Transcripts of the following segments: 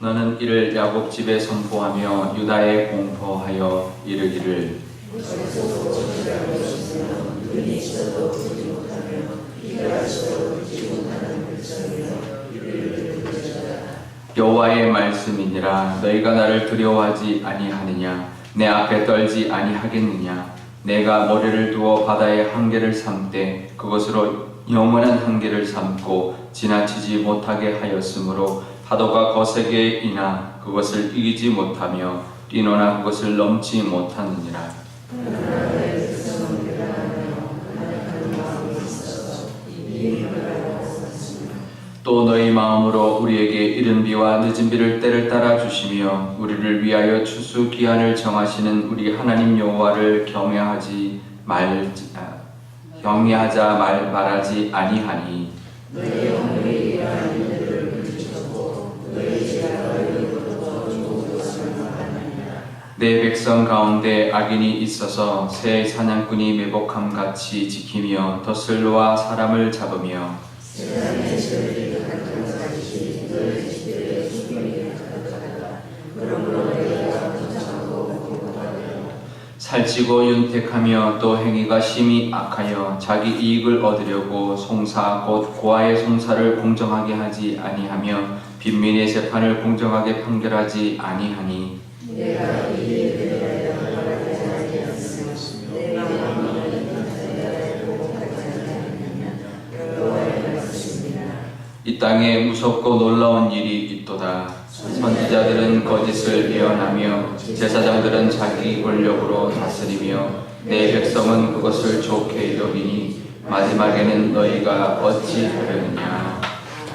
너는 이를 야곱 집에 선포하며 유다에 공포하여 이르기를 여호와의 말씀이니라. 너희가 나를 두려워하지 아니하느냐? 내 앞에 떨지 아니하겠느냐? 내가 모래를 두어 바다의 한계를 삼되 그것으로 영원한 한계를 삼고 지나치지 못하게 하였으므로 파도가 거세게 이나 그것을 이기지 못하며 뛰노나 그것을 넘지 못하느니라. 또 너희 마음으로 우리에게 이른 비와 늦은 비를 때를 따라 주시며 우리를 위하여 추수 기한을 정하시는 우리 하나님 여호와를 경외하자 말하지 아니하니 내 백성 가운데 악인이 있어서 새 사냥꾼이 매복함같이 지키며 덫을 놓아 사람을 잡으며 살찌고 윤택하며 또 행위가 심히 악하여 자기 이익을 얻으려고 송사 곧 고아의 송사를 공정하게 하지 아니하며 빈민의 재판을 공정하게 판결하지 아니하니 이 땅에 무섭고 놀라운 일이 있도다. 선지자들은 거짓을 예언하며 제사장들은 자기 권력으로 다스리며 내 백성은 그것을 좋게 여기니 마지막에는 너희가 어찌 하려느냐.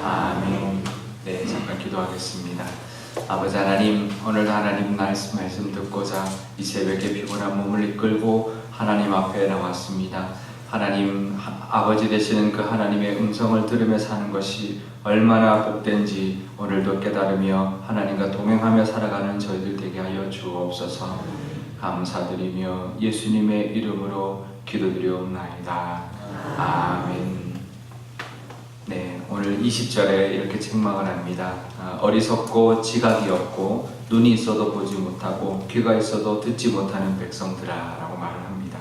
아멘. 네, 잠깐 기도하겠습니다. 아버지 하나님, 오늘도 하나님 말씀 듣고자 이 새벽에 피곤한 몸을 이끌고 하나님 앞에 나왔습니다. 하나님, 아버지 되시는 그 하나님의 음성을 들으며 사는 것이 얼마나 복된지 오늘도 깨달으며 하나님과 동행하며 살아가는 저희들 되게 하여 주옵소서. 감사드리며 예수님의 이름으로 기도드리옵나이다. 아멘. 네, 오늘 20절에 이렇게 책망을 합니다. 어리석고 지각이 없고 눈이 있어도 보지 못하고 귀가 있어도 듣지 못하는 백성들아 라고 말을 합니다.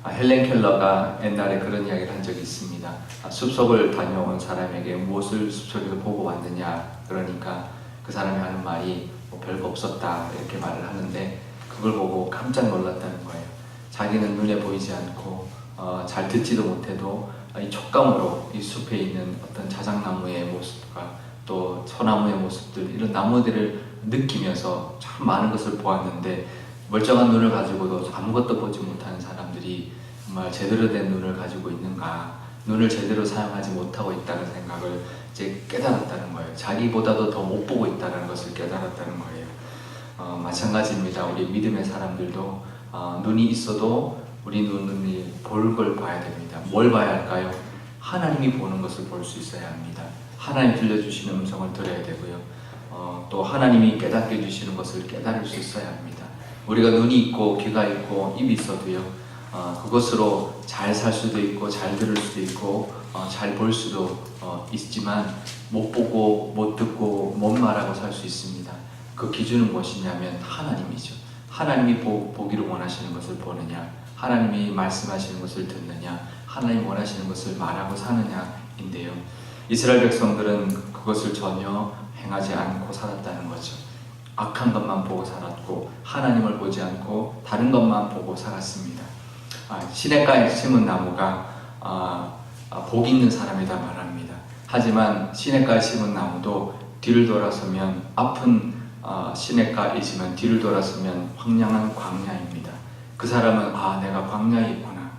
헬렌 켈러가 옛날에 그런 이야기를 한 적이 있습니다. 숲속을 다녀온 사람에게 무엇을 숲속에서 보고 왔느냐, 그러니까 그 사람이 하는 말이 뭐 별거 없었다 이렇게 말을 하는데 그걸 보고 깜짝 놀랐다는 거예요. 자기는 눈에 보이지 않고 잘 듣지도 못해도 이 촉감으로 이 숲에 있는 어떤 자작나무의 모습과 또 소나무의 모습들, 이런 나무들을 느끼면서 참 많은 것을 보았는데 멀쩡한 눈을 가지고도 아무것도 보지 못하는 사람들이 정말 제대로 된 눈을 가지고 있는가, 눈을 제대로 사용하지 못하고 있다는 생각을 이제 깨달았다는 거예요. 자기보다도 더 못 보고 있다는 것을 깨달았다는 거예요. 마찬가지입니다. 우리 믿음의 사람들도 눈이 있어도 우리 눈이 볼 걸 봐야 됩니다. 뭘 봐야 할까요? 하나님이 보는 것을 볼 수 있어야 합니다. 하나님 들려주시는 음성을 들어야 되고요. 또 하나님이 깨닫게 해주시는 것을 깨달을 수 있어야 합니다. 우리가 눈이 있고 귀가 있고 입이 있어도요, 그것으로 잘 살 수도 있고 잘 들을 수도 있고 잘 볼 수도 있지만 못 보고 못 듣고 못 말하고 살 수 있습니다. 그 기준은 무엇이냐면 하나님이죠. 하나님이 보기를 원하시는 것을 보느냐, 하나님이 말씀하시는 것을 듣느냐, 하나님이 원하시는 것을 말하고 사느냐인데요. 이스라엘 백성들은 그것을 전혀 행하지 않고 살았다는 거죠. 악한 것만 보고 살았고 하나님을 보지 않고 다른 것만 보고 살았습니다. 시냇가에 심은 나무가 복 있는 사람이다 말합니다. 하지만 시냇가에 심은 나무도 뒤를 돌아서면 아픈 시냇가이지만 뒤를 돌아서면 황량한 광야입니다. 그 사람은 내가 광야에 있구나,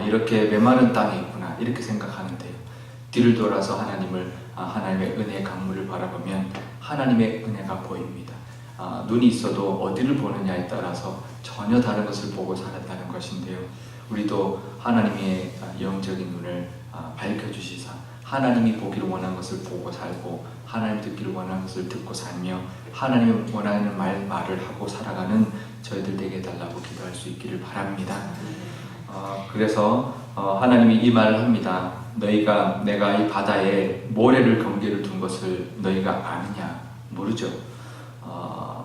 이렇게 메마른 땅에 있구나 이렇게 생각하는데요. 뒤를 돌아서 하나님의 은혜의 강물을 바라보면 하나님의 은혜가 보입니다. 눈이 있어도 어디를 보느냐에 따라서 전혀 다른 것을 보고 살았다는 것인데요. 우리도 하나님의 영적인 눈을 밝혀주시사 하나님이 보기를 원하는 것을 보고 살고 하나님 듣기를 원하는 것을 듣고 살며 하나님이 원하는 말을 하고 살아가는 저희들 되게 해달라고 기도할 수 있기를 바랍니다. 그래서 하나님이 이 말을 합니다. 내가 이 바다에 모래를 경계를 둔 것을 너희가 아느냐 모르죠.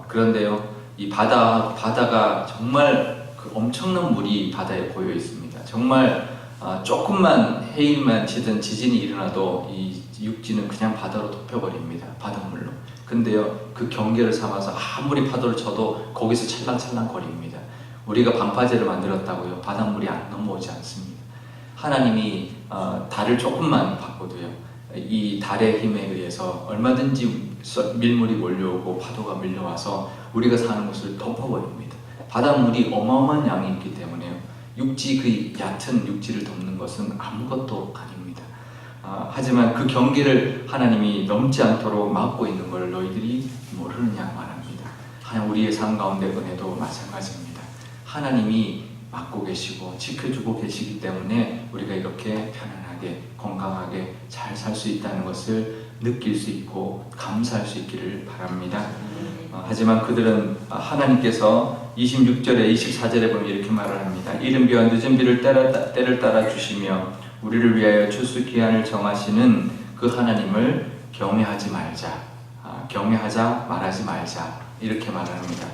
그런데요, 이 바다가 정말 그 엄청난 물이 바다에 고여 있습니다. 정말 조금만 해일만 치든 지진이 일어나도 이 육지는 그냥 바다로 덮여버립니다. 바닷물로. 근데요, 그 경계를 삼아서 아무리 파도를 쳐도 거기서 찰랑찰랑 거립니다. 우리가 방파제를 만들었다고요, 바닷물이 안 넘어오지 않습니다. 하나님이 달을 조금만 바꿔도요, 이 달의 힘에 의해서 얼마든지 밀물이 몰려오고 파도가 밀려와서 우리가 사는 곳을 덮어버립니다. 바닷물이 어마어마한 양이 있기 때문에요, 육지, 그 얕은 육지를 덮는 것은 아무것도 아닙니다. 하지만 그 경계를 하나님이 넘지 않도록 막고 있는 걸 너희들이 모르느냐 말합니다. 하나님, 우리의 삶 가운데 은혜도 마찬가지입니다. 하나님이 막고 계시고 지켜주고 계시기 때문에 우리가 이렇게 편안하게 건강하게 잘 살 수 있다는 것을 느낄 수 있고 감사할 수 있기를 바랍니다. 하지만 그들은 하나님께서 26절에 24절에 보면 이렇게 말을 합니다. 이른 비와 늦은 비를 때를 따라 주시며 우리를 위하여 추수 기한을 정하시는 그 하나님을 경외하지 말자, 경외하자 말하지 말자, 이렇게 말합니다.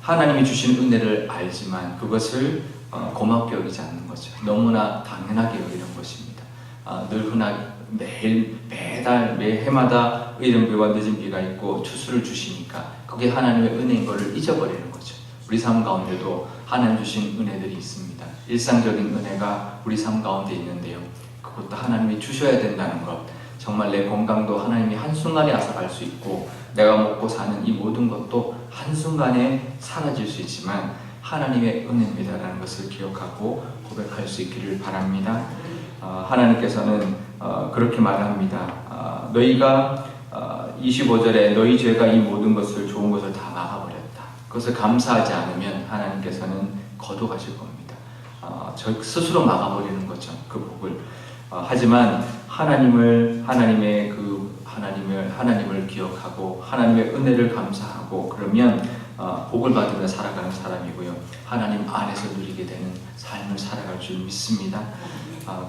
하나님이 주신 은혜를 알지만 그것을 고맙게 여기지 않는 거죠. 너무나 당연하게 여기는 것입니다. 늘 매달 매해마다 이른 비와 늦은 비가 있고 추수를 주시니까 그게 하나님의 은혜인 것을 잊어버리는 거죠. 우리 삶 가운데도 하나님 주신 은혜들이 있습니다. 일상적인 은혜가 우리 삶 가운데 있는데요, 그것도 하나님이 주셔야 된다는 것. 정말 내 건강도 하나님이 한순간에 앗아갈 수 있고 내가 먹고 사는 이 모든 것도 한순간에 사라질 수 있지만 하나님의 은혜입니다라는 것을 기억하고 고백할 수 있기를 바랍니다. 하나님께서는 그렇게 말합니다. 너희가 25절에 너희 죄가 이 모든 것을, 좋은 것을 다 막아버렸다. 그것을 감사하지 않으면 하나님께서는 거둬가실 겁니다. 저 스스로 막아버리는 거죠, 그 복을. 하지만 하나님을 기억하고 하나님의 은혜를 감사하고 그러면 복을 받으며 살아가는 사람이고요, 하나님 안에서 누리게 되는 삶을 살아갈 줄 믿습니다.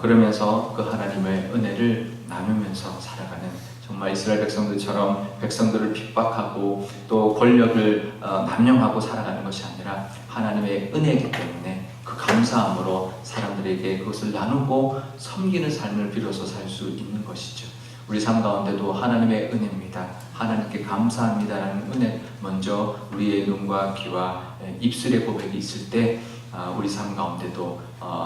그러면서 그 하나님의 은혜를 나누면서 살아가는, 정말 이스라엘 백성들처럼 백성들을 핍박하고 또 권력을 남용하고 살아가는 것이 아니라 하나님의 은혜이기 때문에 그 감사함으로 사람들에게 그것을 나누고 섬기는 삶을 비로소 살 수 있는 것이죠. 우리 삶 가운데도 하나님의 은혜입니다, 하나님께 감사합니다라는 은혜 먼저 우리의 눈과 귀와 입술의 고백이 있을 때 우리 삶 가운데도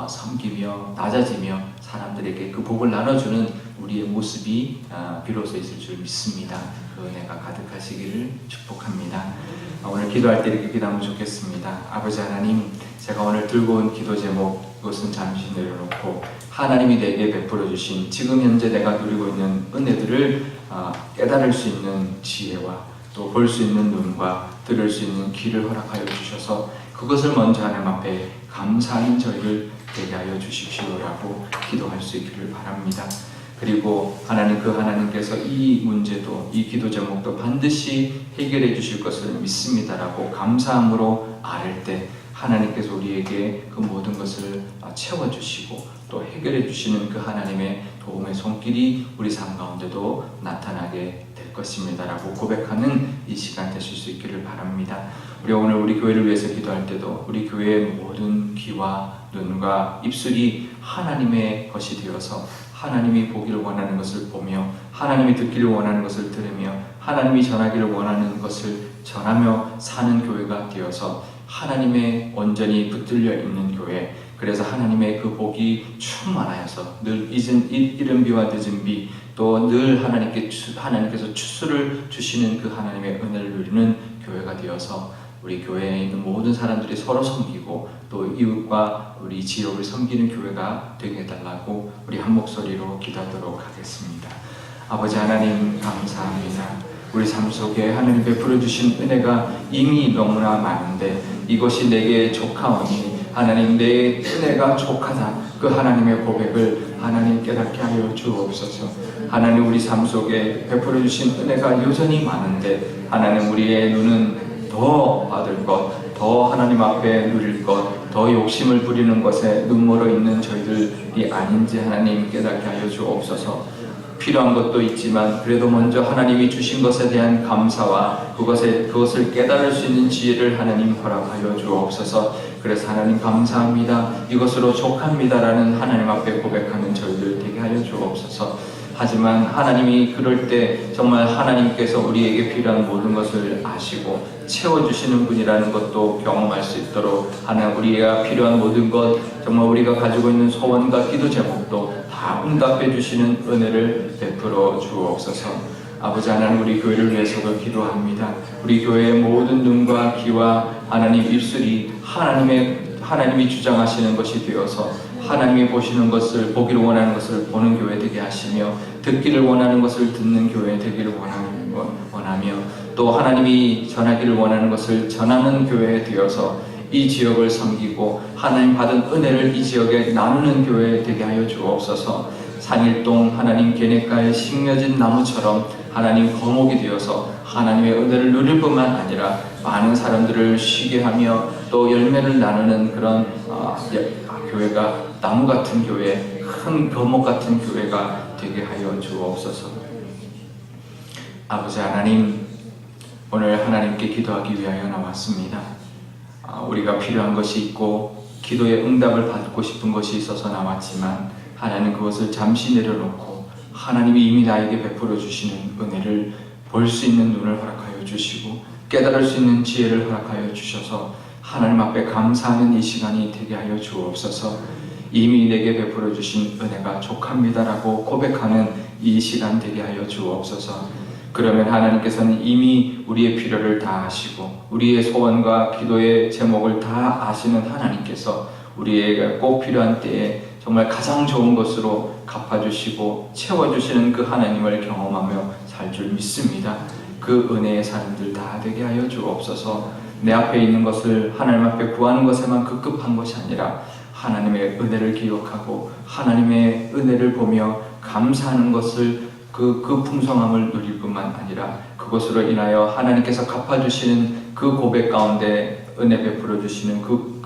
섬기며 낮아지며 사람들에게 그 복을 나눠주는 우리의 모습이 비로소 있을 줄 믿습니다. 그 은혜가 가득하시기를 축복합니다. 오늘 기도할 때 이렇게 기도하면 좋겠습니다. 아버지 하나님, 제가 오늘 들고 온 기도 제목, 그것은 잠시 내려놓고 하나님이 내게 베풀어 주신 지금 현재 내가 누리고 있는 은혜들을 깨달을 수 있는 지혜와 또 볼 수 있는 눈과 들을 수 있는 귀를 허락하여 주셔서 그것을 먼저 하나님 앞에 감사하는 저희를 되게 하여 주십시오라고 기도할 수 있기를 바랍니다. 그리고 하나님, 그 하나님께서 이 문제도, 이 기도 제목도 반드시 해결해 주실 것을 믿습니다라고 감사함으로 아뢰 때 하나님께서 우리에게 그 모든 것을 채워주시고 또 해결해 주시는 그 하나님의 도움의 손길이 우리 삶 가운데도 나타나게 될 것입니다라고 고백하는 이 시간 되실 수 있기를 바랍니다. 우리 오늘 우리 교회를 위해서 기도할 때도 우리 교회의 모든 귀와 눈과 입술이 하나님의 것이 되어서 하나님이 보기를 원하는 것을 보며 하나님이 듣기를 원하는 것을 들으며 하나님이 전하기를 원하는 것을 전하며 사는 교회가 되어서 하나님의 온전히 붙들려 있는 교회, 그래서 하나님의 그 복이 충만하여서 늘 이른 비와 늦은 비, 또 늘 하나님께서 추수를 주시는 그 하나님의 은혜를 누리는 교회가 되어서 우리 교회에 있는 모든 사람들이 서로 섬기고 또 이웃과 우리 지역을 섬기는 교회가 되게 해달라고 우리 한 목소리로 기도하도록 하겠습니다. 아버지 하나님, 감사합니다. 우리 삶 속에 하나님 베풀어 주신 은혜가 이미 너무나 많은데 이것이 내게 족하오니 하나님, 내 은혜가 족하다, 그 하나님의 고백을 하나님 깨닫게 하여 주옵소서. 하나님, 우리 삶 속에 베풀어 주신 은혜가 여전히 많은데 하나님, 우리의 눈은 더 받을 것, 더 하나님 앞에 누릴 것, 더 욕심을 부리는 것에 눈멀어 있는 저희들이 아닌지 하나님 깨닫게 하여 주옵소서. 필요한 것도 있지만 그래도 먼저 하나님이 주신 것에 대한 감사와 그것을 깨달을 수 있는 지혜를 하나님 허락하여 주옵소서. 그래서 하나님 감사합니다, 이것으로 족합니다라는 하나님 앞에 고백하는 저희들 되게 하여 주옵소서. 하지만 하나님이 그럴 때 정말 하나님께서 우리에게 필요한 모든 것을 아시고 채워주시는 분이라는 것도 경험할 수 있도록 하나님, 우리가 필요한 모든 것, 정말 우리가 가지고 있는 소원과 기도 제목도 다 응답해 주시는 은혜를 베풀어 주옵소서. 아버지 하나님, 우리 교회를 위해서도 기도합니다. 우리 교회의 모든 눈과 귀와 하나님 입술이 하나님이 주장하시는 것이 되어서 하나님이 보시는 것을, 보기를 원하는 것을 보는 교회 되게 하시며, 듣기를 원하는 것을 듣는 교회 되기를 원하며, 또 하나님이 전하기를 원하는 것을 전하는 교회 되어서 이 지역을 섬기고 하나님 받은 은혜를 이 지역에 나누는 교회 되게 하여 주옵소서. 산일동 하나님 계냇가에 심겨진 나무처럼 하나님 거목이 되어서 하나님의 은혜를 누릴 뿐만 아니라 많은 사람들을 쉬게 하며 또 열매를 나누는 그런 교회가, 나무 같은 교회, 큰 거목 같은 교회가 되게 하여 주옵소서. 아버지 하나님, 오늘 하나님께 기도하기 위하여 나왔습니다. 우리가 필요한 것이 있고 기도의 응답을 받고 싶은 것이 있어서 나왔지만 하나님 그것을 잠시 내려놓고 하나님이 이미 나에게 베풀어 주시는 은혜를 볼 수 있는 눈을 허락하여 주시고 깨달을 수 있는 지혜를 허락하여 주셔서 하나님 앞에 감사하는 이 시간이 되게 하여 주옵소서. 이미 내게 베풀어 주신 은혜가 족합니다라고 고백하는 이 시간 되게 하여 주옵소서. 그러면 하나님께서는 이미 우리의 필요를 다 아시고 우리의 소원과 기도의 제목을 다 아시는 하나님께서 우리에게 꼭 필요한 때에 정말 가장 좋은 것으로 갚아주시고 채워주시는 그 하나님을 경험하며 살 줄 믿습니다. 그 은혜의 사람들 다 되게 하여 주옵소서. 내 앞에 있는 것을 하나님 앞에 구하는 것에만 급급한 것이 아니라 하나님의 은혜를 기억하고 하나님의 은혜를 보며 감사하는 것을 그 풍성함을 누릴 뿐만 아니라 그것으로 인하여 하나님께서 갚아주시는 그 고백 가운데 은혜 베풀어 주시는 그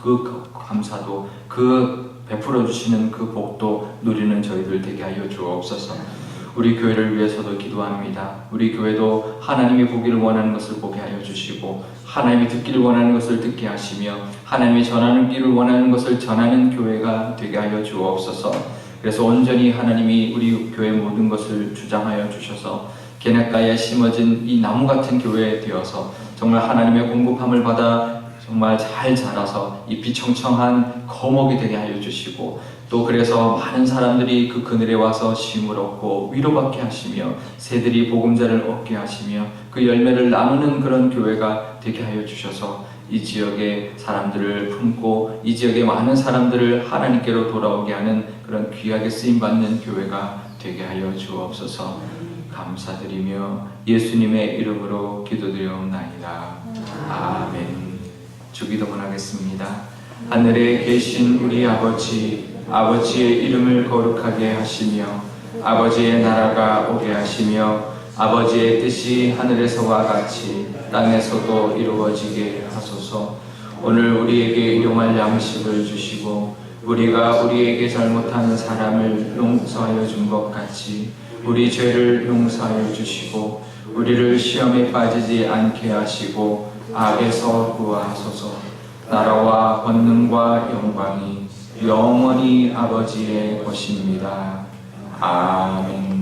감사도, 그 베풀어 주시는 그 복도 누리는 저희들 되게 하여 주옵소서. 우리 교회를 위해서도 기도합니다. 우리 교회도 하나님이 보기를 원하는 것을 보게 하여 주시고 하나님이 듣기를 원하는 것을 듣게 하시며 하나님이 전하기를 원하는 것을 전하는 교회가 되게 하여 주옵소서. 그래서 온전히 하나님이 우리 교회 모든 것을 주장하여 주셔서 계냇가에 심어진 이 나무 같은 교회에 되어서 정말 하나님의 공급함을 받아 정말 잘 자라서 잎이 청청한 거목이 되게 하여 주시고 또 그래서 많은 사람들이 그 그늘에 와서 쉼을 얻고 위로받게 하시며 새들이 보금자를 얻게 하시며 그 열매를 나누는 그런 교회가 되게 하여 주셔서 이 지역의 사람들을 품고 이 지역의 많은 사람들을 하나님께로 돌아오게 하는 그런 귀하게 쓰임받는 교회가 되게 하여 주옵소서. 감사드리며 예수님의 이름으로 기도드리옵나이다. 아멘. 주기도문 하겠습니다. 하늘에 계신 우리 아버지의 이름을 거룩하게 하시며 아버지의 나라가 오게 하시며 아버지의 뜻이 하늘에서와 같이 땅에서도 이루어지게 하소서. 오늘 우리에게 일용할 양식을 주시고 우리가 우리에게 잘못하는 사람을 용서하여 준 것 같이 우리 죄를 용서하여 주시고 우리를 시험에 빠지지 않게 하시고 악에서 구하소서. 나라와 권능과 영광이 영원히 아버지의 것입니다. 아멘.